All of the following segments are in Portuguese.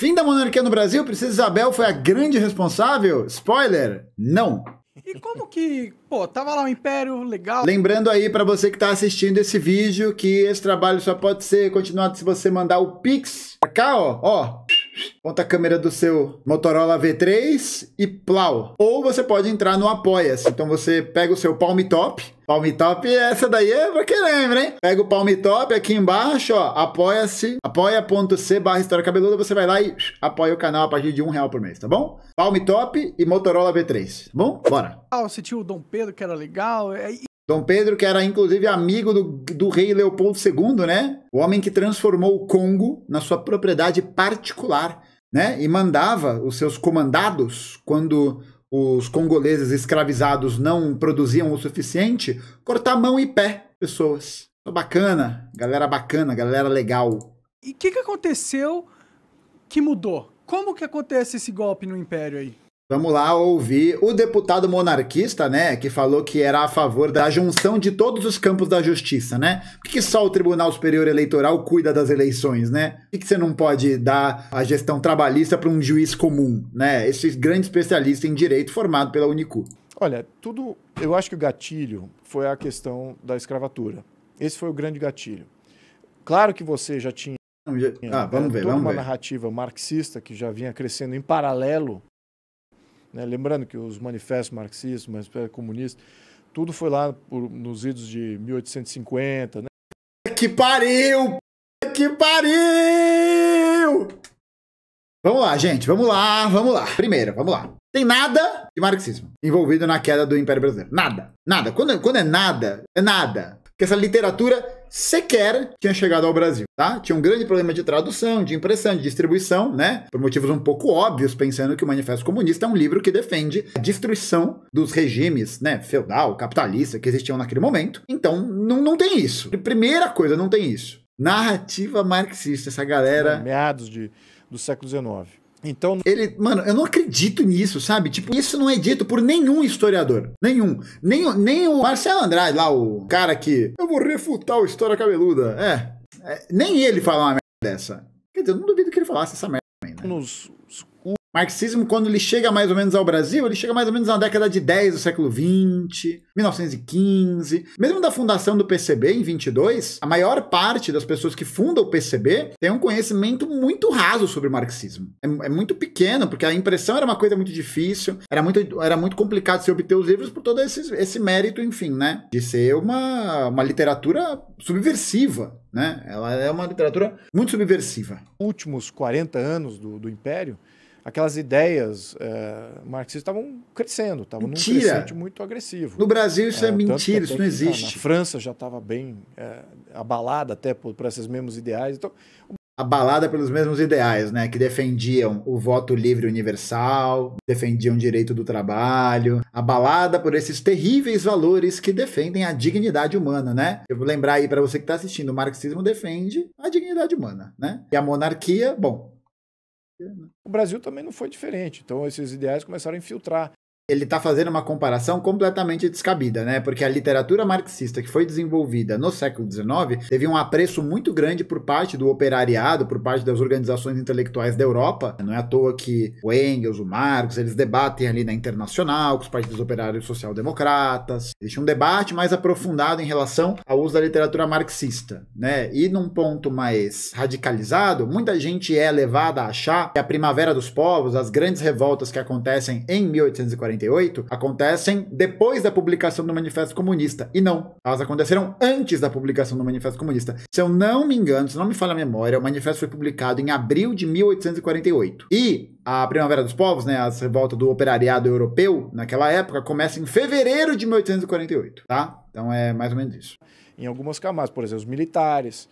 Fim da monarquia no Brasil, Princesa Isabel foi a grande responsável? Spoiler, não. E como que, pô, tava lá o Império, legal. Lembrando aí pra você que tá assistindo esse vídeo que esse trabalho só pode ser continuado se você mandar o Pix pra cá, ó. Ponta a câmera do seu Motorola V3 e plau. Ou você pode entrar no Apoia-se. Então você pega o seu Palm Top. Palm Top, essa daí é pra quem lembra, hein? Pega o Palm Top aqui embaixo, ó. Apoia-se. Apoia.c/História Cabeluda. Você vai lá e apoia o canal a partir de R$1 por mês, tá bom? Palm Top e Motorola V3, tá bom? Bora. Você tinha o Dom Pedro, que era legal. Dom Pedro, que era inclusive amigo do rei Leopoldo II, né? O homem que transformou o Congo na sua propriedade particular, né? E mandava os seus comandados, quando os congoleses escravizados não produziam o suficiente, cortar mão e pé pessoas. Bacana, galera legal. E o que aconteceu que mudou? Como que acontece esse golpe no Império aí? Vamos lá ouvir o deputado monarquista, né, que falou que era a favor da junção de todos os campos da justiça, né? Por que só o Tribunal Superior Eleitoral cuida das eleições, né? Por que você não pode dar a gestão trabalhista para um juiz comum, né? Esse grande especialista em direito formado pela Unicu. Olha, eu acho que o gatilho foi a questão da escravatura. Esse foi o grande gatilho. Claro que você já tinha vamos ver. uma narrativa marxista que já vinha crescendo em paralelo, né? Lembrando que os manifestos marxistas, o manifesto comunista, tudo foi lá nos idos de 1850. Né? Que pariu! Que pariu! Vamos lá, gente, vamos lá. Primeiro, vamos lá. Tem nada de marxismo envolvido na queda do Império Brasileiro. Nada. Quando é nada, é nada. Porque essa literatura sequer tinha chegado ao Brasil, tá? Tinha um grande problema de tradução, de impressão, de distribuição, né? Por motivos um pouco óbvios, pensando que o Manifesto Comunista é um livro que defende a destruição dos regimes, né, feudal, capitalista, que existiam naquele momento. Então, não tem isso. Primeira coisa, não tem isso. Narrativa marxista, essa galera... Meados do século XIX. Então, mano, eu não acredito nisso, sabe? Tipo, isso não é dito por nenhum historiador. Nenhum. Nem o Marcelo Andrade, lá, o cara que... Eu vou refutar a história cabeluda. Nem ele fala uma merda dessa. Quer dizer, eu não duvido que ele falasse essa merda também, né? Marxismo, quando ele chega mais ou menos ao Brasil, ele chega mais ou menos na década de 10 do século 20, 1915. Mesmo da fundação do PCB, em 22, a maior parte das pessoas que fundam o PCB tem um conhecimento muito raso sobre o marxismo. É muito pequeno, porque a impressão era uma coisa muito difícil, era muito complicado se obter os livros por todo esse mérito, enfim, né? De ser uma literatura subversiva, né? Ela é uma literatura muito subversiva. Últimos 40 anos do Império, aquelas ideias marxistas estavam crescendo, estavam num crescente muito agressivo. No Brasil isso é mentira, isso não existe. Na França já estava bem abalada até por esses mesmos ideais. Então, abalada pelos mesmos ideais, né? Que defendiam o voto livre universal, defendiam o direito do trabalho, abalada por esses terríveis valores que defendem a dignidade humana, né? Eu vou lembrar aí para você que está assistindo, o marxismo defende a dignidade humana, né? E a monarquia, bom... O Brasil também não foi diferente, então esses ideais começaram a infiltrar. Ele está fazendo uma comparação completamente descabida, né? Porque a literatura marxista que foi desenvolvida no século XIX teve um apreço muito grande por parte do operariado, por parte das organizações intelectuais da Europa. Não é à toa que o Engels, o Marx, eles debatem ali na Internacional com os partidos operários social-democratas. Existe um debate mais aprofundado em relação ao uso da literatura marxista, né? E num ponto mais radicalizado, muita gente é levada a achar que a Primavera dos Povos, as grandes revoltas que acontecem em 1848, acontecem depois da publicação do Manifesto Comunista. E não, elas aconteceram antes da publicação do Manifesto Comunista. Se eu não me engano, se não me falha a memória, o manifesto foi publicado em abril de 1848. E a Primavera dos Povos, né, a revolta do operariado europeu, naquela época, começa em fevereiro de 1848, tá? Então é mais ou menos isso. Em algumas camadas, por exemplo, os militares,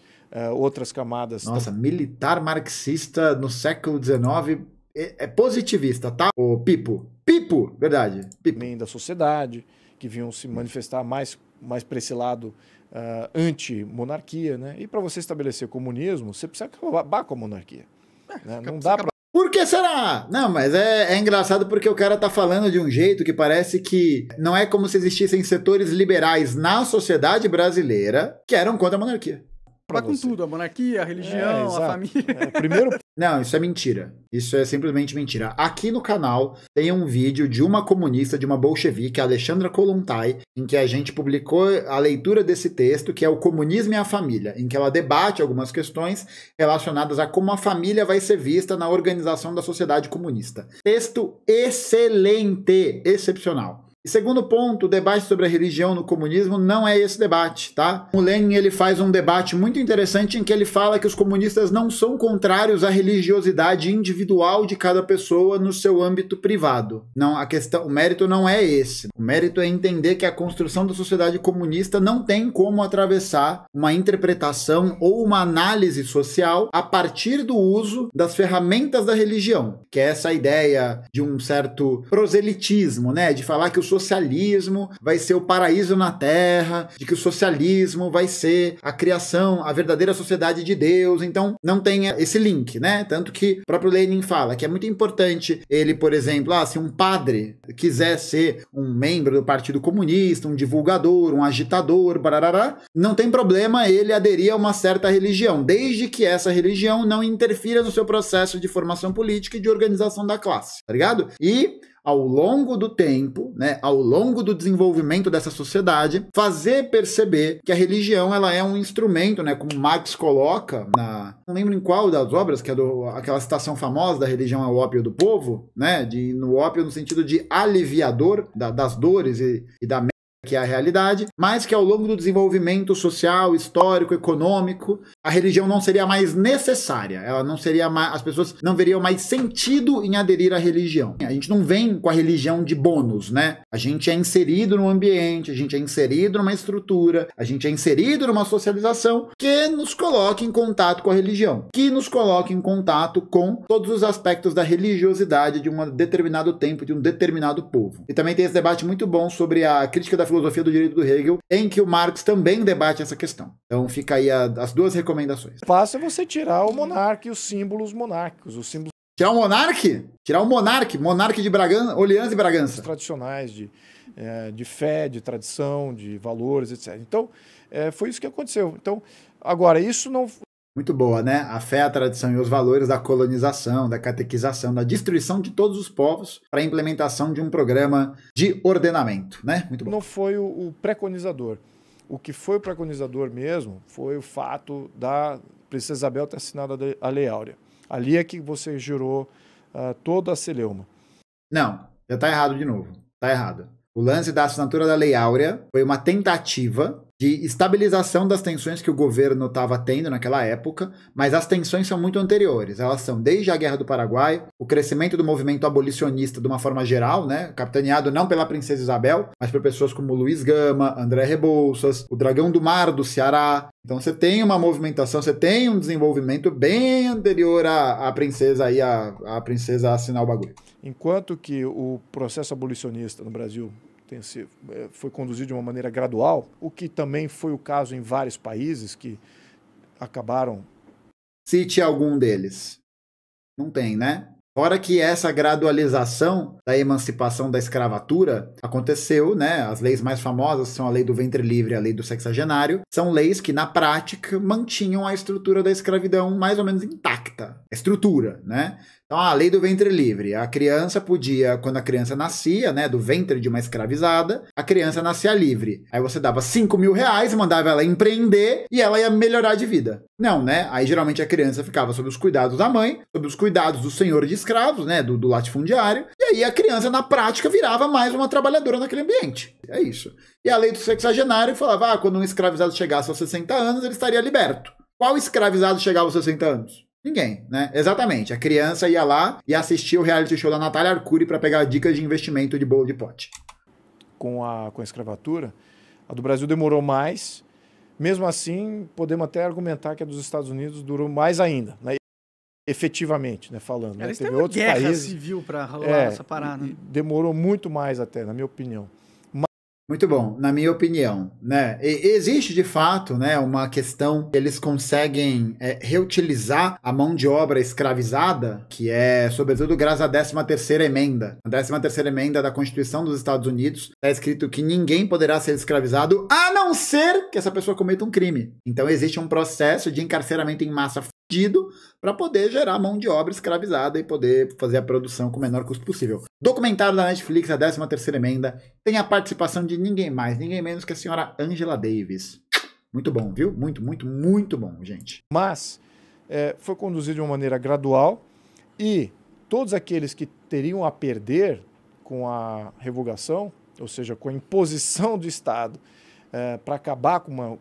outras camadas... Nossa, militar marxista no século XIX é positivista, tá? O Pipo, verdade. Pipo. Da sociedade, que vinham se manifestar mais para esse lado anti-monarquia, né? E para você estabelecer comunismo, você precisa acabar com a monarquia. Né? Não dá para... Por que será? Não, mas é engraçado porque o cara tá falando de um jeito que parece que não é como se existissem setores liberais na sociedade brasileira que eram contra a monarquia. Vai com tudo, a monarquia, a religião, a família. Primeiro... Não, isso é mentira. Isso é simplesmente mentira. Aqui no canal tem um vídeo de uma comunista, de uma bolchevique, a Alexandra Kollontai, em que a gente publicou a leitura desse texto, que é o Comunismo e a Família, em que ela debate algumas questões relacionadas a como a família vai ser vista na organização da sociedade comunista. Texto excelente, excepcional. E segundo ponto, o debate sobre a religião no comunismo não é esse debate, tá? O Lenin, ele faz um debate muito interessante em que ele fala que os comunistas não são contrários à religiosidade individual de cada pessoa no seu âmbito privado. Não, o mérito não é esse. O mérito é entender que a construção da sociedade comunista não tem como atravessar uma interpretação ou uma análise social a partir do uso das ferramentas da religião, que é essa ideia de um certo proselitismo, né? De falar que o socialismo vai ser o paraíso na Terra, de que o socialismo vai ser a criação, a verdadeira sociedade de Deus. Então, não tem esse link, né? Tanto que o próprio Lenin fala que é muito importante ele, por exemplo, se um padre quiser ser um membro do Partido Comunista, um divulgador, um agitador, barará, não tem problema ele aderir a uma certa religião, desde que essa religião não interfira no seu processo de formação política e de organização da classe, tá ligado? E ao longo do tempo, né, ao longo do desenvolvimento dessa sociedade, fazer perceber que a religião ela é um instrumento, né, como Marx coloca não lembro em qual das obras, que é aquela citação famosa da religião é o ópio do povo, né, no ópio no sentido de aliviador das dores e da que é a realidade, mas que ao longo do desenvolvimento social, histórico, econômico, a religião não seria mais necessária, ela não seria mais, as pessoas não veriam mais sentido em aderir à religião. A gente não vem com a religião de bônus, né? A gente é inserido no ambiente, a gente é inserido numa estrutura, a gente é inserido numa socialização que nos coloca em contato com a religião, que nos coloca em contato com todos os aspectos da religiosidade de um determinado tempo, de um determinado povo. E também tem esse debate muito bom sobre a crítica da filosofia do direito do Hegel, em que o Marx também debate essa questão. Então fica aí as duas recomendações. Fácil é você tirar o monarca e os símbolos monárquicos, os símbolos... Tirar o monarca? Tirar o monarca de Bragança, Orleans e Bragança. Tradicionais de fé, de tradição, de valores, etc. Então, foi isso que aconteceu. Então, agora, isso não... Muito boa, né? A fé, a tradição e os valores da colonização, da catequização, da destruição de todos os povos para a implementação de um programa de ordenamento, né? Muito bom. Não foi o preconizador. O que foi o preconizador mesmo foi o fato da Princesa Isabel ter assinado a Lei Áurea. Ali é que você gerou toda a celeuma. Não, já está errado de novo. Está errado. O lance da assinatura da Lei Áurea foi uma tentativa de estabilização das tensões que o governo estava tendo naquela época, mas as tensões são muito anteriores. Elas são desde a Guerra do Paraguai, o crescimento do movimento abolicionista de uma forma geral, né, capitaneado não pela Princesa Isabel, mas por pessoas como Luiz Gama, André Rebouças, o Dragão do Mar do Ceará. Então você tem uma movimentação, você tem um desenvolvimento bem anterior à princesa aí, a princesa assinar o bagulho. Enquanto que o processo abolicionista no Brasil foi conduzido de uma maneira gradual, o que também foi o caso em vários países que acabaram... Cite algum deles. Não tem, né? Fora que essa gradualização da emancipação da escravatura aconteceu, né? As leis mais famosas são a lei do ventre livre e a lei do sexagenário. São leis que, na prática, mantinham a estrutura da escravidão mais ou menos intacta. A estrutura, né? Então, a lei do ventre livre. A criança podia, quando a criança nascia, né, do ventre de uma escravizada, a criança nascia livre. Aí você dava 5 mil reais, mandava ela empreender e ela ia melhorar de vida. Não, né? Aí geralmente a criança ficava sob os cuidados da mãe, sob os cuidados do senhor de escravos, né, do latifundiário, e aí a criança, na prática, virava mais uma trabalhadora naquele ambiente. É isso. E a lei do sexagenário falava, quando um escravizado chegasse aos 60 anos, ele estaria liberto. Qual escravizado chegava aos 60 anos? Ninguém, né? Exatamente. A criança ia lá e assistia o reality show da Natália Arcuri para pegar dicas de investimento de bolo de pote. Com a escravatura, a do Brasil demorou mais. Mesmo assim, podemos até argumentar que a dos Estados Unidos durou mais ainda, né? Efetivamente, né? Falando. Né? Teve outros guerra países civil para rolar essa parada. Demorou muito mais até, na minha opinião. Muito bom, na minha opinião, né? Existe de fato, né, uma questão que eles conseguem reutilizar a mão de obra escravizada, que é sobretudo graças à 13ª emenda. A 13ª emenda da Constituição dos Estados Unidos está escrito que ninguém poderá ser escravizado a não ser que essa pessoa cometa um crime. Então existe um processo de encarceramento em massa fudido para poder gerar mão de obra escravizada e poder fazer a produção com o menor custo possível. Documentário da Netflix, a 13ª emenda, tem a participação de ninguém mais, ninguém menos que a senhora Angela Davis. Muito bom, viu? Muito, muito, muito bom, gente. Mas foi conduzido de uma maneira gradual e todos aqueles que teriam a perder com a revogação, ou seja, com a imposição do Estado para acabar com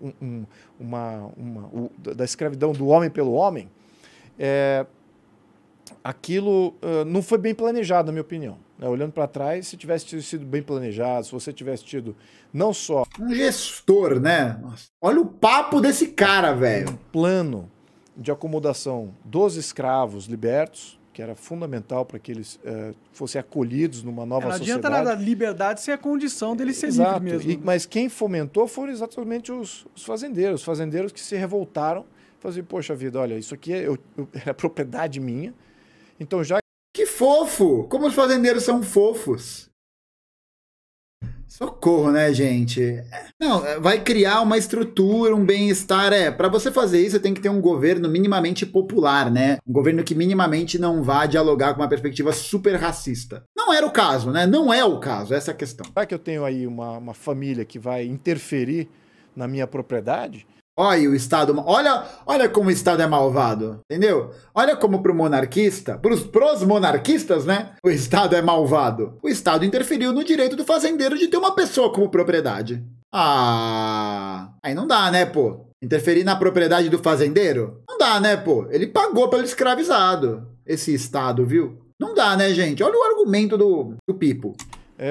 da escravidão do homem pelo homem, aquilo não foi bem planejado, na minha opinião. Olhando para trás, se tivesse sido bem planejado, se você tivesse tido não só um gestor, né? Nossa, olha o papo desse cara, velho. Um plano de acomodação dos escravos libertos, que era fundamental para que eles fossem acolhidos numa nova sociedade. Não adianta nada liberdade sem a condição dele ser Exato. livre mesmo. Mas quem fomentou foram exatamente os fazendeiros que se revoltaram, faziam, poxa vida, olha, isso aqui era propriedade minha, então já... Que fofo! Como os fazendeiros são fofos! Socorro, né, gente? Não, vai criar uma estrutura, um bem-estar. Para você fazer isso, você tem que ter um governo minimamente popular, né? Um governo que minimamente não vá dialogar com uma perspectiva super racista. Não era o caso, né? Não é o caso, essa é a questão. Será que eu tenho aí uma família que vai interferir na minha propriedade? Olha o Estado, olha como o Estado é malvado, entendeu? Olha como pro monarquista, pros monarquistas, né? O Estado é malvado. O Estado interferiu no direito do fazendeiro de ter uma pessoa como propriedade. Aí não dá, né, pô? Interferir na propriedade do fazendeiro? Não dá, né, pô? Ele pagou pelo escravizado, esse Estado, viu? Não dá, né, gente? Olha o argumento do Pipo.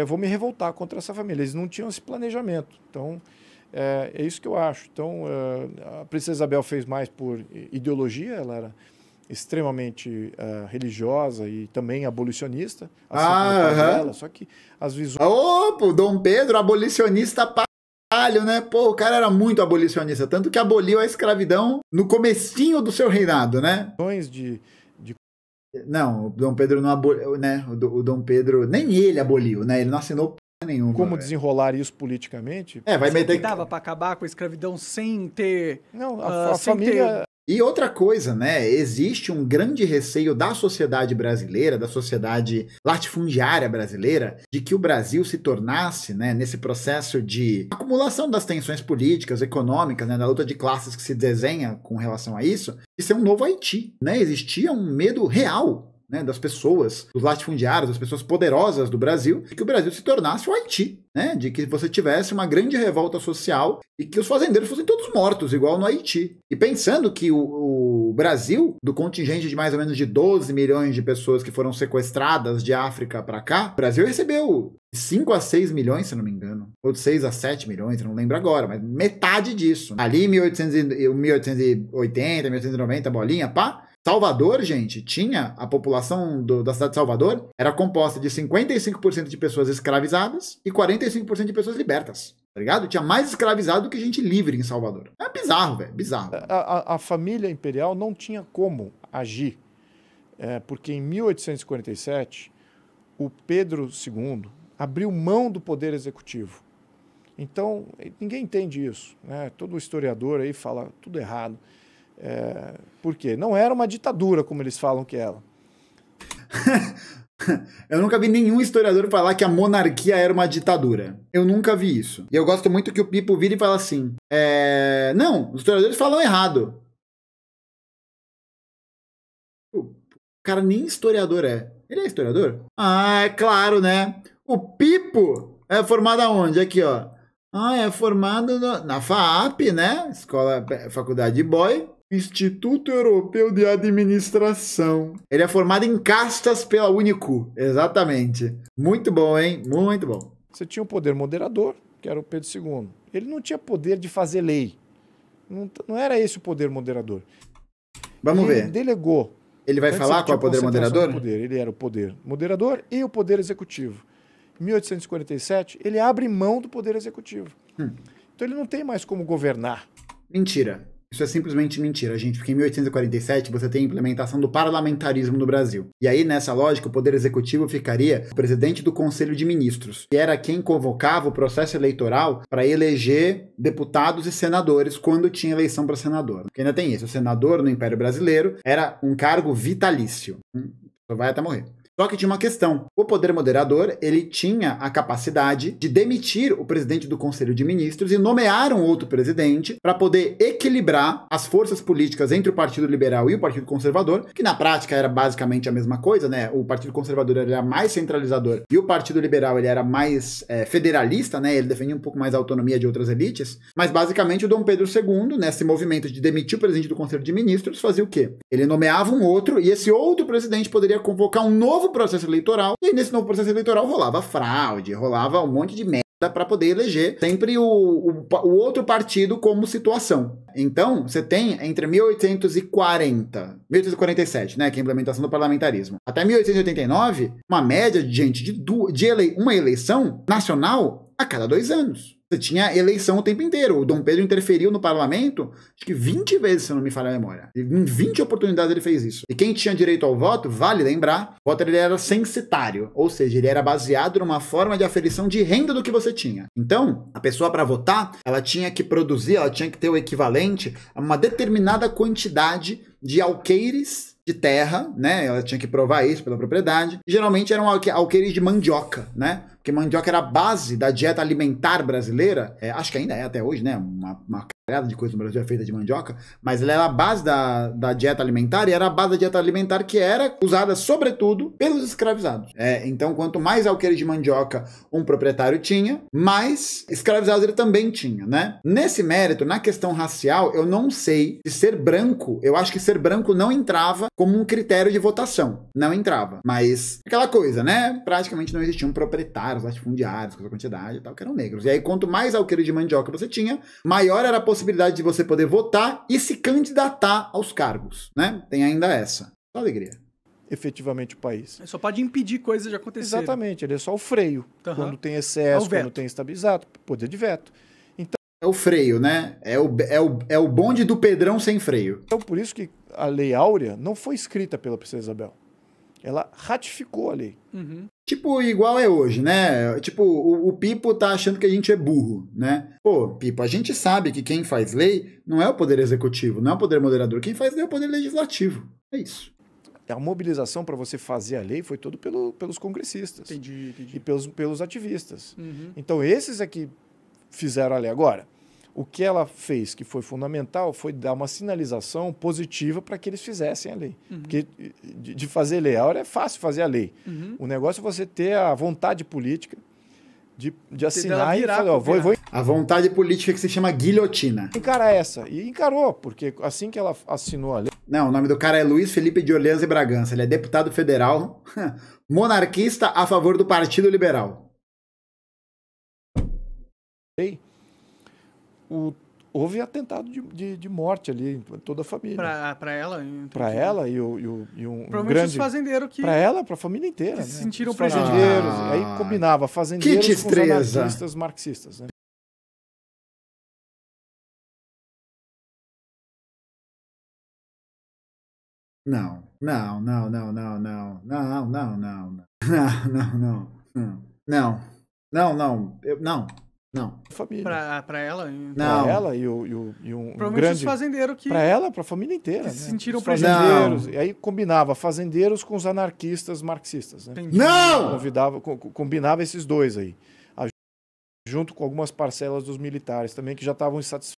Vou me revoltar contra essa família. Eles não tinham esse planejamento, então... É isso que eu acho. Então, a Princesa Isabel fez mais por ideologia, ela era extremamente religiosa e também abolicionista, assim como dela, só que as visões... Opa, o Dom Pedro, abolicionista palho, né? Pô, o cara era muito abolicionista, tanto que aboliu a escravidão no comecinho do seu reinado, né? Não, o Dom Pedro não aboliu, né? O Dom Pedro, nem ele aboliu, né? Ele não assinou nenhuma. Como desenrolar isso politicamente? Vai meter que dava para acabar com a escravidão sem ter... Não, a família... E outra coisa, né? Existe um grande receio da sociedade brasileira, da sociedade latifundiária brasileira, de que o Brasil se tornasse, né, nesse processo de acumulação das tensões políticas, econômicas, né, da luta de classes que se desenha com relação a isso, de ser um novo Haiti, né? Existia um medo real, né, das pessoas, dos latifundiários, das pessoas poderosas do Brasil, de que o Brasil se tornasse o Haiti, né, de que você tivesse uma grande revolta social e que os fazendeiros fossem todos mortos, igual no Haiti. E pensando que o Brasil, do contingente de mais ou menos de 12 milhões de pessoas que foram sequestradas de África para cá, o Brasil recebeu 5 a 6 milhões, se não me engano, ou de 6 a 7 milhões, eu não lembro agora, mas metade disso. Ali em 1880, 1890, bolinha, pá, Salvador, gente, tinha a população da cidade de Salvador, era composta de 55% de pessoas escravizadas e 45% de pessoas libertas, tá ligado? Tinha mais escravizado do que gente livre em Salvador. É bizarro, velho, bizarro. A família imperial não tinha como agir, porque em 1847, o Pedro II abriu mão do poder executivo. Então, ninguém entende isso, né? Todo historiador aí fala tudo errado. Por quê? Não era uma ditadura, como eles falam que era. Eu nunca vi nenhum historiador falar que a monarquia era uma ditadura. Eu nunca vi isso. E eu gosto muito que o Pipo vira e fala assim, não, os historiadores falam errado. O cara nem historiador é. Ele é historiador? Ah, é claro, né? O Pipo é formado aonde? Aqui, ó. É formado na FAAP, né? Faculdade de Boy. Instituto Europeu de Administração. Ele é formado em castas pela Unicu. Exatamente. Muito bom, hein? Muito bom. Você tinha o poder moderador, que era o Pedro II. Ele não tinha poder de fazer lei. Não era esse o poder moderador. Vamos ver. Ele delegou. Ele vai falar qual é o poder moderador? Ele era o poder moderador e o poder executivo. Em 1847, ele abre mão do poder executivo. Então ele não tem mais como governar. Mentira. Isso é simplesmente mentira, gente, porque em 1847 você tem a implementação do parlamentarismo no Brasil. E aí, nessa lógica, o poder executivo ficaria o presidente do Conselho de Ministros, que era quem convocava o processo eleitoral para eleger deputados e senadores quando tinha eleição para senador. Porque ainda tem isso, o senador no Império Brasileiro era um cargo vitalício. Vai até morrer. Só que tinha uma questão. O poder moderador, ele tinha a capacidade de demitir o presidente do Conselho de Ministros e nomear um outro presidente para poder equilibrar as forças políticas entre o Partido Liberal e o Partido Conservador, que na prática era basicamente a mesma coisa, né? O Partido Conservador ele era mais centralizador e o Partido Liberal ele era mais federalista, né? Ele defendia um pouco mais a autonomia de outras elites. Mas basicamente o Dom Pedro II, nesse movimento de demitir o presidente do Conselho de Ministros, fazia o quê? Ele nomeava um outro e esse outro presidente poderia convocar um novo processo eleitoral, e nesse novo processo eleitoral rolava fraude, rolava um monte de merda para poder eleger sempre o outro partido como situação. Então, você tem entre 1847, né, que é a implementação do parlamentarismo, até 1889, uma média de gente uma eleição nacional a cada 2 anos. Você tinha eleição o tempo inteiro. O Dom Pedro interferiu no parlamento, acho que 20 vezes, se eu não me falha a memória. Em 20 oportunidades ele fez isso. E quem tinha direito ao voto, vale lembrar, o voto ele era censitário, ou seja, ele era baseado numa forma de aferição de renda do que você tinha. Então, a pessoa para votar, ela tinha que produzir, ela tinha que ter o equivalente a uma determinada quantidade de alqueires de terra, né? Ela tinha que provar isso pela propriedade. E, geralmente eram alqueires de mandioca, né? Porque mandioca era a base da dieta alimentar brasileira. Acho que ainda é até hoje, né? Uma caralhada de coisa no Brasil é feita de mandioca. Mas ela era a base da dieta alimentar e era a base da dieta alimentar que era usada, sobretudo, pelos escravizados. Então, quanto mais alqueires de mandioca um proprietário tinha, mais escravizados ele também tinha, né? Nesse mérito, na questão racial, eu não sei se ser branco, eu acho que ser branco não entrava como um critério de votação. Não entrava. Mas, aquela coisa, né? Praticamente não existiam proprietários, latifundiários, com essa quantidade e tal, que eram negros. E aí, quanto mais alqueire de mandioca você tinha, maior era a possibilidade de você poder votar e se candidatar aos cargos, né? Tem ainda essa. Só alegria. Efetivamente o país. Só pode impedir coisas de acontecer. Exatamente, ele é só o freio. Quando tem excesso, quando tem estabilizado, poder de veto. Então, é o freio, né? É o bonde do Pedrão sem freio. Então, por isso que a Lei Áurea não foi escrita pela Princesa Isabel. Ela ratificou a lei. Tipo, igual é hoje, né? Tipo, o Pipo tá achando que a gente é burro, né? Pô, Pipo, a gente sabe que quem faz lei não é o poder executivo, não é o poder moderador. Quem faz lei é o poder legislativo. É isso. A mobilização para você fazer a lei foi todo pelos congressistas. Entendi. E pelos ativistas. Então, esses é que fizeram a lei. Agora, o que ela fez, que foi fundamental, foi dar uma sinalização positiva para que eles fizessem a lei. Porque de fazer lei, a hora é fácil fazer a lei. O negócio é você ter a vontade política de assinar e falar, vou... A vontade política que se chama guilhotina. Encarar essa. E encarou, porque assim que ela assinou a lei... Não, o nome do cara é Luiz Felipe de Orleans e Bragança. Ele é deputado federal, monarquista a favor do Partido Liberal. Houve atentado de morte ali em toda a família. Para ela? Para ela e um grande... os fazendeiros que... Para ela, para a família inteira. Se sentiram fazendeiros. Aí combinava fazendeiros com os anarquistas marxistas. Né? Não. Família. Para ela? Para ela e um grande... os fazendeiros que... Para ela, para a família inteira. Que né? se sentiram fazendeiros. E aí combinava fazendeiros com os anarquistas marxistas. Né? Não! Combinava esses dois aí. Junto com algumas parcelas dos militares também, que já estavam insatisfeitos.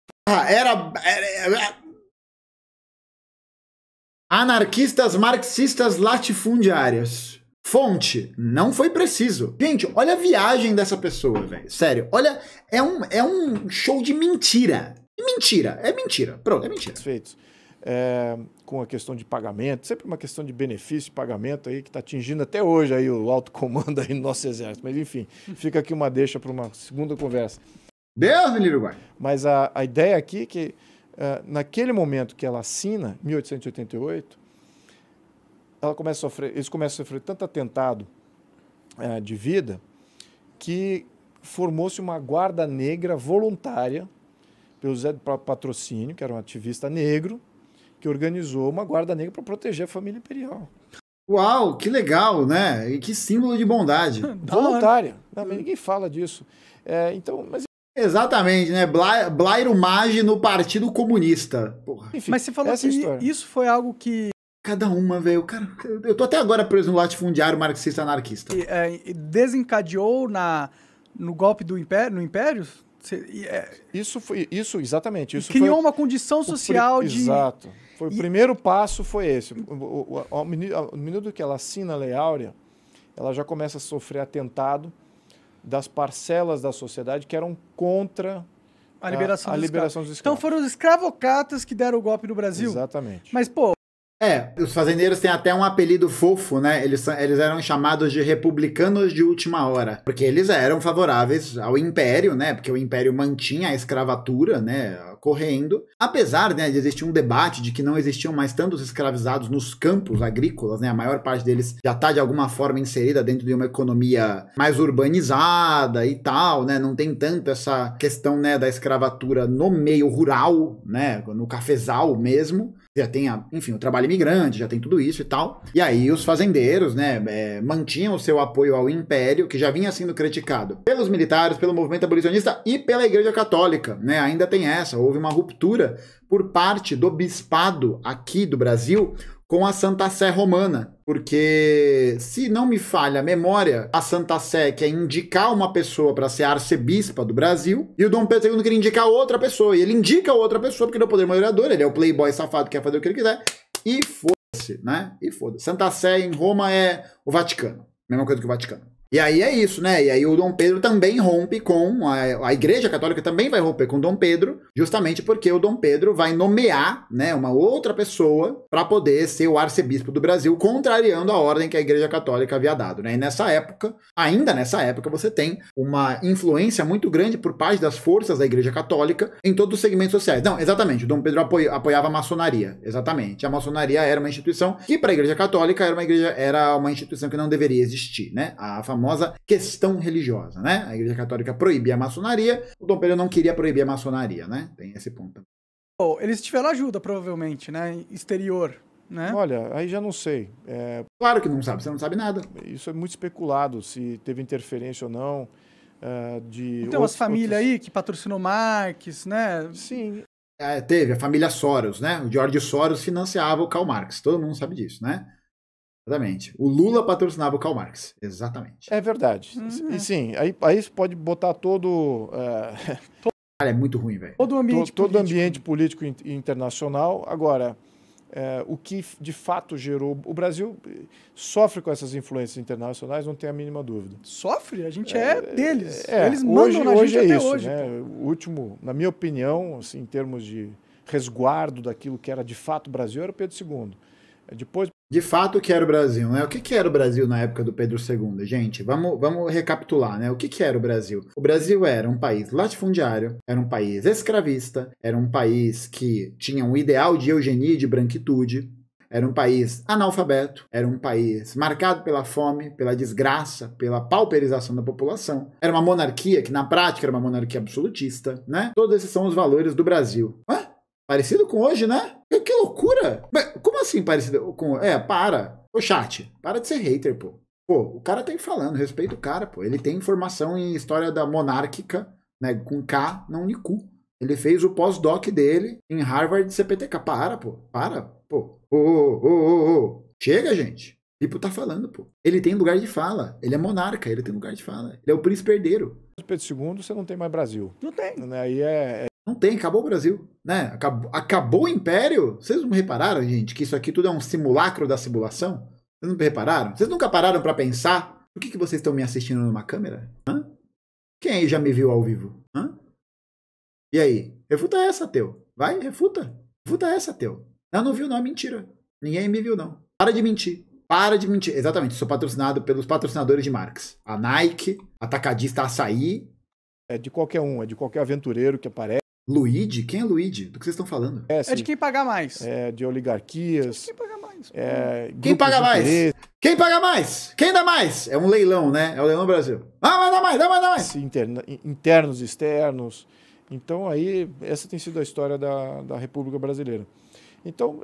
Anarquistas marxistas latifundiários. Fonte, não foi preciso. Gente, olha a viagem dessa pessoa, velho. Sério, olha, é um show de mentira. É mentira. Pronto, é mentira. Feitos. Com a questão de pagamento, sempre uma questão de benefício de pagamento aí que está atingindo até hoje aí o alto comando aí no nosso exército. Mas enfim, fica aqui uma deixa para uma segunda conversa. Deus me livre, Uruguai. Mas a ideia aqui é que naquele momento que ela assina, 1888, eles começam a sofrer tanto atentado de vida que formou-se uma guarda negra voluntária pelo José de Patrocínio, que era um ativista negro, que organizou uma guarda negra para proteger a família imperial. Uau, que legal, né? E que símbolo de bondade. Voluntária. Não, mas ninguém fala disso. Então, mas... Exatamente, né? Blairo Maggi no Partido Comunista. Porra. Enfim, mas você falou que isso foi algo que... Cada uma, velho. Eu tô até agora preso no latifundiário marxista anarquista. Desencadeou no golpe do Império, no Império? Isso, exatamente. Isso criou uma condição social de... Exato. O primeiro passo foi esse. No minuto que ela assina a Lei Áurea, ela já começa a sofrer atentado das parcelas da sociedade que eram contra a liberação dos escravos. Então foram os escravocratas que deram o golpe no Brasil? Exatamente. Mas, pô... Os fazendeiros têm até um apelido fofo, né? Eles eram chamados de republicanos de última hora, porque eles eram favoráveis ao Império, né? Porque o Império mantinha a escravatura, né? Correndo. Apesar, né, de existir um debate de que não existiam mais tantos escravizados nos campos agrícolas, né? A maior parte deles já está de alguma forma inserida dentro de uma economia mais urbanizada e tal, né? Não tem tanto essa questão, né, da escravatura no meio rural, né? No cafezal mesmo. Já tem, enfim, o trabalho imigrante, já tem tudo isso e tal. E aí os fazendeiros, né, mantinham o seu apoio ao Império, que já vinha sendo criticado pelos militares, pelo movimento abolicionista e pela Igreja Católica, né? Ainda tem essa, houve uma ruptura por parte do bispado aqui do Brasil com a Santa Sé Romana, porque, se não me falha a memória, a Santa Sé quer indicar uma pessoa para ser arcebispa do Brasil, e o Dom Pedro II queria indicar outra pessoa, e ele indica outra pessoa porque ele é o poder moderador, ele é o playboy safado que quer fazer o que ele quiser, e foda-se, né? E foda-se. Santa Sé em Roma é o Vaticano, mesma coisa que o Vaticano. E aí é isso, né? E aí o Dom Pedro também rompe com... A Igreja Católica também vai romper com o Dom Pedro, justamente porque o Dom Pedro vai nomear, né, uma outra pessoa para poder ser o arcebispo do Brasil, contrariando a ordem que a Igreja Católica havia dado, né? E nessa época, ainda nessa época, você tem uma influência muito grande por parte das forças da Igreja Católica em todos os segmentos sociais. Não, exatamente, o Dom Pedro apoiava a maçonaria, exatamente. A maçonaria era uma instituição que, para a Igreja Católica, era uma instituição que não deveria existir, né? A famosa questão religiosa, né? A Igreja Católica proibia a maçonaria, o Dom Pedro não queria proibir a maçonaria, né? Tem esse ponto. Eles tiveram ajuda, provavelmente, né? Exterior, né? Olha, aí já não sei. Claro que não sabe, você não sabe nada. Isso é muito especulado, se teve interferência ou não. Tem umas famílias aí que patrocinou Marx, né? Sim. Teve a família Soros, né? O George Soros financiava o Karl Marx, todo mundo sabe disso, né? Exatamente. O Lula patrocinava o Karl Marx. Exatamente. É verdade. E sim, aí você pode botar todo... Cara, é muito ruim, velho. Todo o ambiente político internacional. Agora, o que de fato gerou... O Brasil sofre com essas influências internacionais, não tem a mínima dúvida. Sofre? A gente deles. Eles mandam na hoje gente é até isso, hoje. Né? O último, na minha opinião, assim, em termos de resguardo daquilo que era de fato Brasil, era o Pedro II. Depois... De fato, o que era o Brasil, né? O que era o Brasil na época do Pedro II? Gente, vamos recapitular, né? O que era o Brasil? O Brasil era um país latifundiário, era um país escravista, era um país que tinha um ideal de eugenia e de branquitude, era um país analfabeto, era um país marcado pela fome, pela desgraça, pela pauperização da população. Era uma monarquia que, na prática, era uma monarquia absolutista, né? Todos esses são os valores do Brasil. Parecido com hoje, né? Que loucura! Como assim parecido com... para. Ô, chat, para de ser hater, pô. Pô, o cara tá aí falando, respeita o cara, pô. Ele tem formação em história da monárquica, né, com K, na Unicu. Ele fez o pós-doc dele em Harvard CPTK. Para, pô. Para, pô. Chega, gente. O tipo tá falando, pô. Ele tem lugar de fala. Ele é monarca, ele tem lugar de fala. Ele é o príncipe herdeiro. Pedro II, você não tem mais Brasil. Não tem. Aí Não tem, acabou o Brasil, né? Acabou o Império? Vocês não repararam, gente, que isso aqui tudo é um simulacro da simulação? Vocês não repararam? Vocês nunca pararam pra pensar por que vocês estão me assistindo numa câmera? Hã? Quem aí já me viu ao vivo? Hã? E aí? Refuta essa, Teu. Vai, refuta. Refuta essa, Teu. Não viu não, é mentira. Ninguém me viu não. Para de mentir. Para de mentir. Exatamente, sou patrocinado pelos patrocinadores de Marx. A Nike, Atacadista Açaí. É de qualquer um, é de qualquer aventureiro que aparece. Luigi? Quem é Luigi? Do que vocês estão falando? É de quem pagar mais. De oligarquias. Quem pagar mais. Quem paga mais? Quem paga mais? Quem dá mais? É um leilão, né? É o Leilão Brasil. Mas dá mais, dá mais, dá mais. Internos e externos. Então, aí, essa tem sido a história da República Brasileira. Então,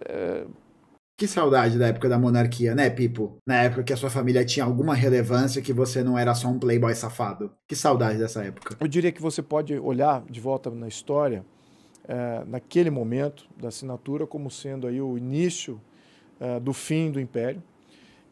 Que saudade da época da monarquia, né, Pipo? Na época que a sua família tinha alguma relevância, que você não era só um playboy safado. Que saudade dessa época. eu diria que você pode olhar de volta na história, naquele momento da assinatura, como sendo aí o início do fim do Império.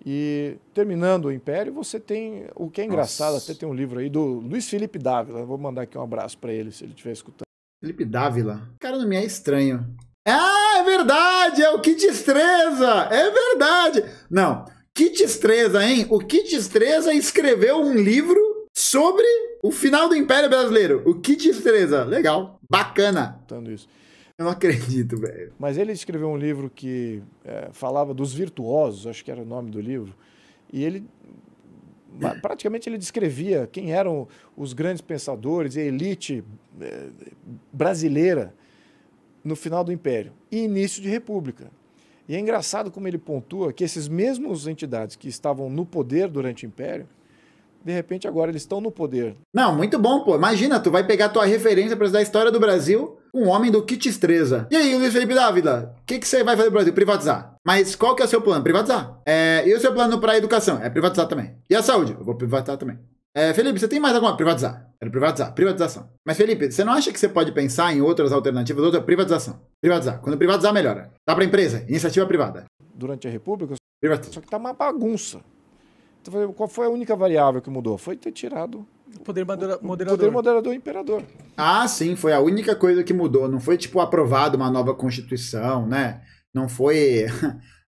E terminando o Império, você tem o que é engraçado, até tem um livro aí do Luiz Felipe Dávila. Vou mandar aqui um abraço para ele, se ele estiver escutando. Felipe Dávila? Cara, não me é estranho. Ah, é verdade! É o Kit Estreza! É verdade! Não, Kit Estreza, hein? O Kit Estreza escreveu um livro sobre o final do Império Brasileiro. O Kit Estreza. Legal. Bacana. Isso. Eu não acredito, velho. Mas ele escreveu um livro que falava dos virtuosos, acho que era o nome do livro, e ele praticamente ele descrevia quem eram os grandes pensadores e a elite brasileira no final do Império e início de República. E é engraçado como ele pontua que esses mesmos entidades que estavam no poder durante o Império, de repente agora eles estão no poder. Não, muito bom, pô. Imagina, tu vai pegar tua referência para estudar a história do Brasil com um homem do Kit Estreza. E aí, Luiz Felipe Dávila, o que você vai fazer no Brasil? Privatizar. Mas qual que é o seu plano? Privatizar. E o seu plano para a educação? É privatizar também. E a saúde? Eu vou privatizar também. Felipe, você tem mais alguma? Privatizar. Quero privatizar. Privatização. Mas, Felipe, você não acha que você pode pensar em outras alternativas? Outra privatização. Privatizar. Quando privatizar, melhora. Dá para empresa. Iniciativa privada. Durante a República, Privatiza. Só que tá uma bagunça. Então, qual foi a única variável que mudou? Foi ter tirado o poder moderador. O poder moderador imperador. Ah, sim, foi a única coisa que mudou. Não foi, tipo, aprovado uma nova Constituição, né? Não foi...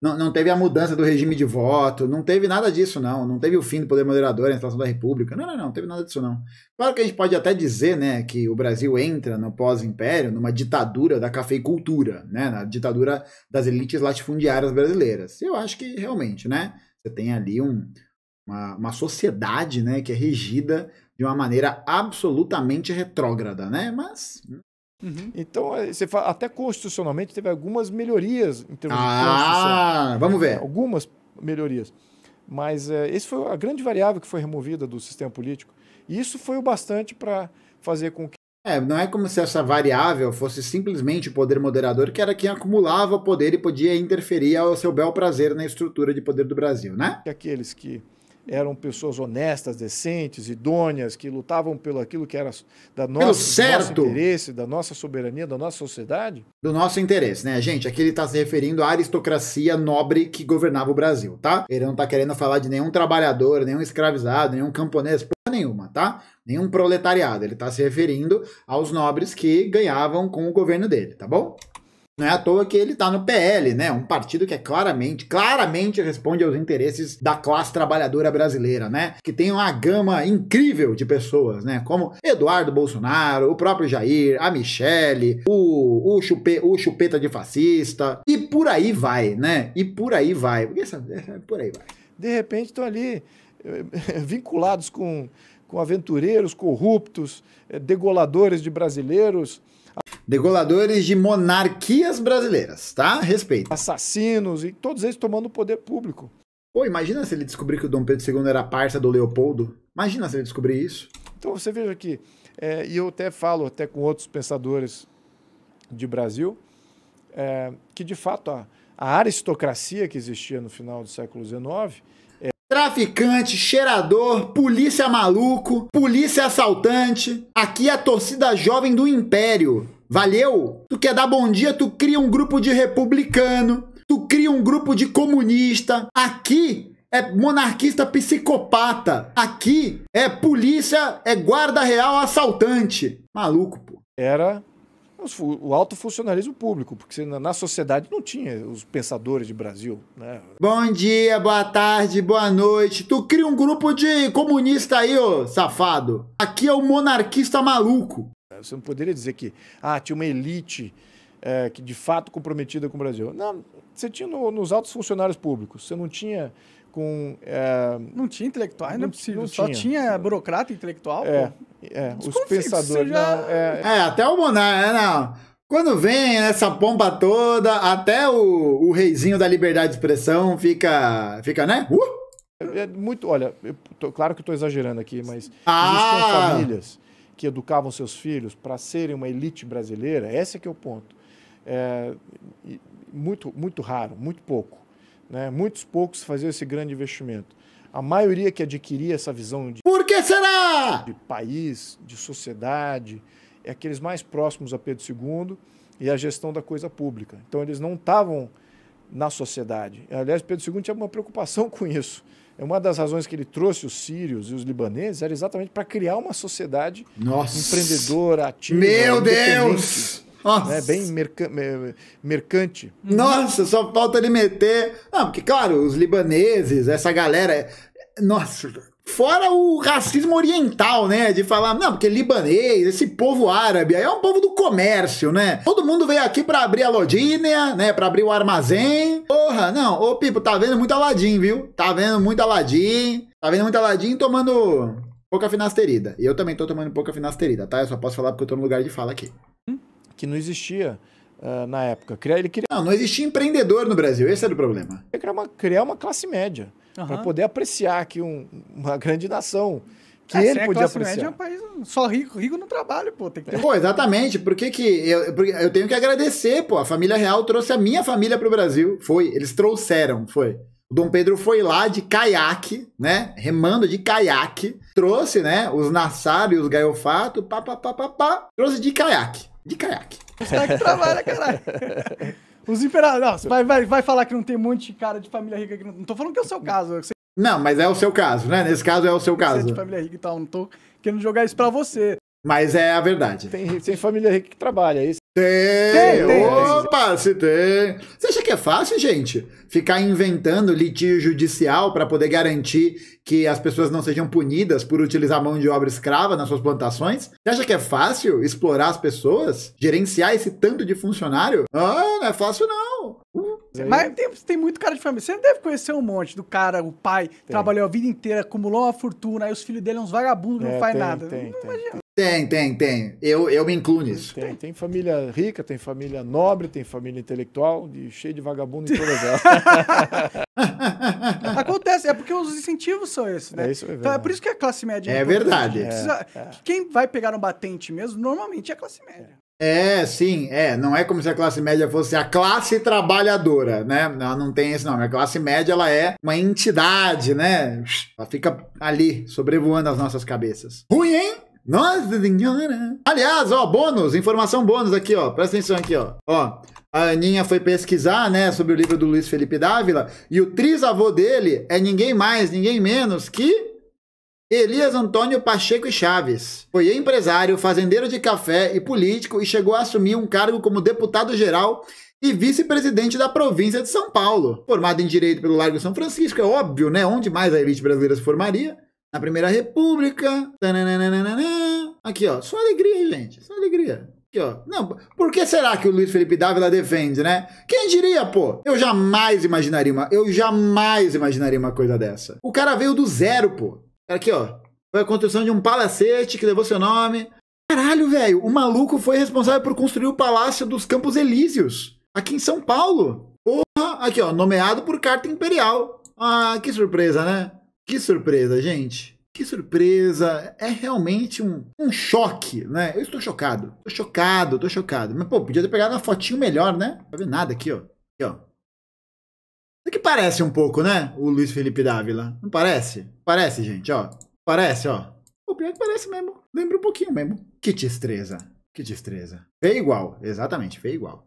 Não teve a mudança do regime de voto, não teve nada disso, não. Não teve o fim do poder moderador, a instalação da República. Não teve nada disso, não. Claro que a gente pode até dizer, né, que o Brasil entra no pós-império numa ditadura da cafeicultura, né, na ditadura das elites latifundiárias brasileiras. Eu acho que, realmente, né, você tem ali uma sociedade, né, que é regida de uma maneira absolutamente retrógrada, né, mas... Então, você fala, até constitucionalmente teve algumas melhorias em termos de Constituição. Vamos ver. Algumas melhorias. Mas esse foi a grande variável que foi removida do sistema político. E isso foi o bastante para fazer com que... Não é como se essa variável fosse simplesmente o poder moderador, que era quem acumulava o poder e podia interferir ao seu bel prazer na estrutura de poder do Brasil, né? Aqueles que eram pessoas honestas, decentes, idôneas, que lutavam pelo aquilo que era do nosso interesse, da nossa soberania, da nossa sociedade. Do nosso interesse, né, gente? Aqui ele está se referindo à aristocracia nobre que governava o Brasil, tá? Ele não está querendo falar de nenhum trabalhador, nenhum escravizado, nenhum camponês, porra nenhuma, tá? Nenhum proletariado. Ele está se referindo aos nobres que ganhavam com o governo dele, tá bom? Não é à toa que ele tá no PL, né? Um partido que é claramente responde aos interesses da classe trabalhadora brasileira, né? Que tem uma gama incrível de pessoas, né? Como Eduardo Bolsonaro, o próprio Jair, a Michele, o chupeta de fascista, e por aí vai, né? E por aí vai. Por aí vai. De repente estão ali vinculados com aventureiros corruptos, degoladores de brasileiros, degoladores de monarquias brasileiras, tá? Respeito. Assassinos, e todos eles tomando o poder público. Pô, imagina se ele descobrir que o Dom Pedro II era parça do Leopoldo. Imagina se ele descobrir isso. Então você veja que, e eu até falo até com outros pensadores de Brasil, que de fato a aristocracia que existia no final do século XIX... Traficante, cheirador, polícia maluco, polícia assaltante. Aqui é a torcida jovem do Império. Valeu? Tu quer dar bom dia, tu cria um grupo de republicano, tu cria um grupo de comunista. Aqui é monarquista psicopata. Aqui é polícia, é guarda real assaltante. Maluco, pô. Era o alto funcionalismo público, porque na sociedade não tinha os pensadores de Brasil, né? Bom dia, boa tarde, boa noite. Tu cria um grupo de comunista aí, ô safado. Aqui é o monarquista maluco. Você não poderia dizer que tinha uma elite que de fato comprometida com o Brasil. Não, você tinha nos altos funcionários públicos, você não tinha com... Não tinha intelectuais, não é possível. Só tinha burocrata intelectual, os pensadores... até o monarca, não. Quando vem essa pompa toda, até o reizinho da liberdade de expressão fica né? É muito, olha, claro que eu estou exagerando aqui, mas Ah! existiam famílias que educavam seus filhos para serem uma elite brasileira, esse é que é o ponto. Muito raro, muito pouco. Né? Muitos poucos faziam esse grande investimento. A maioria que adquiria essa visão de Por que será? de país, de sociedade, é aqueles mais próximos a Pedro II e a gestão da coisa pública. Então, eles não estavam na sociedade. Aliás, Pedro II tinha uma preocupação com isso. Uma das razões que ele trouxe os sírios e os libaneses era exatamente para criar uma sociedade empreendedora, ativa, Meu Deus! Né, bem mercante. Nossa, só falta ele meter... Não, porque, claro, os libaneses, essa galera... Nossa... Fora o racismo oriental, né? De falar, não, porque libanês, esse povo árabe, aí é um povo do comércio, né? Todo mundo veio aqui pra abrir a lojinha, né? Pra abrir o armazém. Porra, não, ô Pipo, tá vendo muito Aladim, viu? Tá vendo muito Aladim. Tá vendo muito Aladim tomando pouca finasterida. E eu também tô tomando pouca finasterida, tá? Eu só posso falar porque eu tô no lugar de fala aqui. Que não existia na época. Não existia empreendedor no Brasil, esse era o problema. Ele queria criar uma classe média. Para poder apreciar aqui uma grande nação. Que ele podia apreciar. Média é um país só rico no trabalho, pô. Tem que ter... Pô, exatamente. Porque eu tenho que agradecer, pô. A família real trouxe a minha família pro Brasil. Eles trouxeram, foi. O Dom Pedro foi lá de caiaque, né? Remando de caiaque. Trouxe, né? Os Nassar e os Gaiofato. Trouxe de caiaque. De caiaque. Os caras que trabalham, caralho. Os imperadores. Vai falar que não tem um monte de cara de família rica aqui. Não tô falando que é o seu caso. Não, mas é o seu caso, né? Nesse caso é o seu caso. Você é de família rica e tal. Não tô querendo jogar isso pra você. Mas é a verdade. Tem família rica que trabalha, é isso? Tem. Opa, se tem. Você acha que é fácil, gente? Ficar inventando litígio judicial para poder garantir que as pessoas não sejam punidas por utilizar mão de obra escrava nas suas plantações? Você acha que é fácil explorar as pessoas? Gerenciar esse tanto de funcionário? Ah, não é fácil não. Mas tem muito cara de família. Você deve conhecer um monte do cara, o pai, trabalhou a vida inteira, acumulou uma fortuna, aí os filhos dele são uns vagabundos que não faz nada. Tem. Eu me incluo nisso. Tem família rica, tem família nobre, tem família intelectual, cheio de vagabundo em todas elas. Acontece, é porque os incentivos são esses, né? Então é por isso que a classe média é verdade. Quem vai pegar no batente mesmo, normalmente é a classe média. Sim, não é como se a classe média fosse a classe trabalhadora, né? Não tem esse nome. A classe média, ela é uma entidade, né? Ela fica ali, sobrevoando as nossas cabeças. Ruim, hein? Nossa senhora! Aliás, bônus, informação bônus aqui, presta atenção aqui, a Aninha foi pesquisar, né, sobre o livro do Luiz Felipe Dávila, e o trisavô dele é ninguém mais, ninguém menos que Elias Antônio Pacheco e Chaves. Foi empresário, fazendeiro de café e político e chegou a assumir um cargo como deputado-geral e vice-presidente da província de São Paulo. Formado em Direito pelo Largo São Francisco, é óbvio, né, onde mais a elite brasileira se formaria. Na Primeira República. Aqui, só alegria, gente. Só alegria. Aqui, Não, por que será que o Luiz Felipe Dávila defende, né? Quem diria, pô? Eu jamais imaginaria uma coisa dessa. O cara veio do zero, pô. Aqui, foi a construção de um palacete que levou seu nome. Caralho, velho. O maluco foi responsável por construir o Palácio dos Campos Elíseos. Aqui em São Paulo. Porra. Aqui, nomeado por carta imperial. Ah, que surpresa, né? Que surpresa, gente. Que surpresa. É realmente um choque, né? Eu estou chocado. Tô chocado. Mas, pô, podia ter pegado uma fotinho melhor, né? Não vê nada aqui, Aqui, Isso aqui parece um pouco, né? O Luiz Felipe Dávila. Não parece? Parece, gente, Parece, Pô, pior que parece mesmo. Lembra um pouquinho mesmo. Que destreza. Veio igual. Exatamente, veio igual.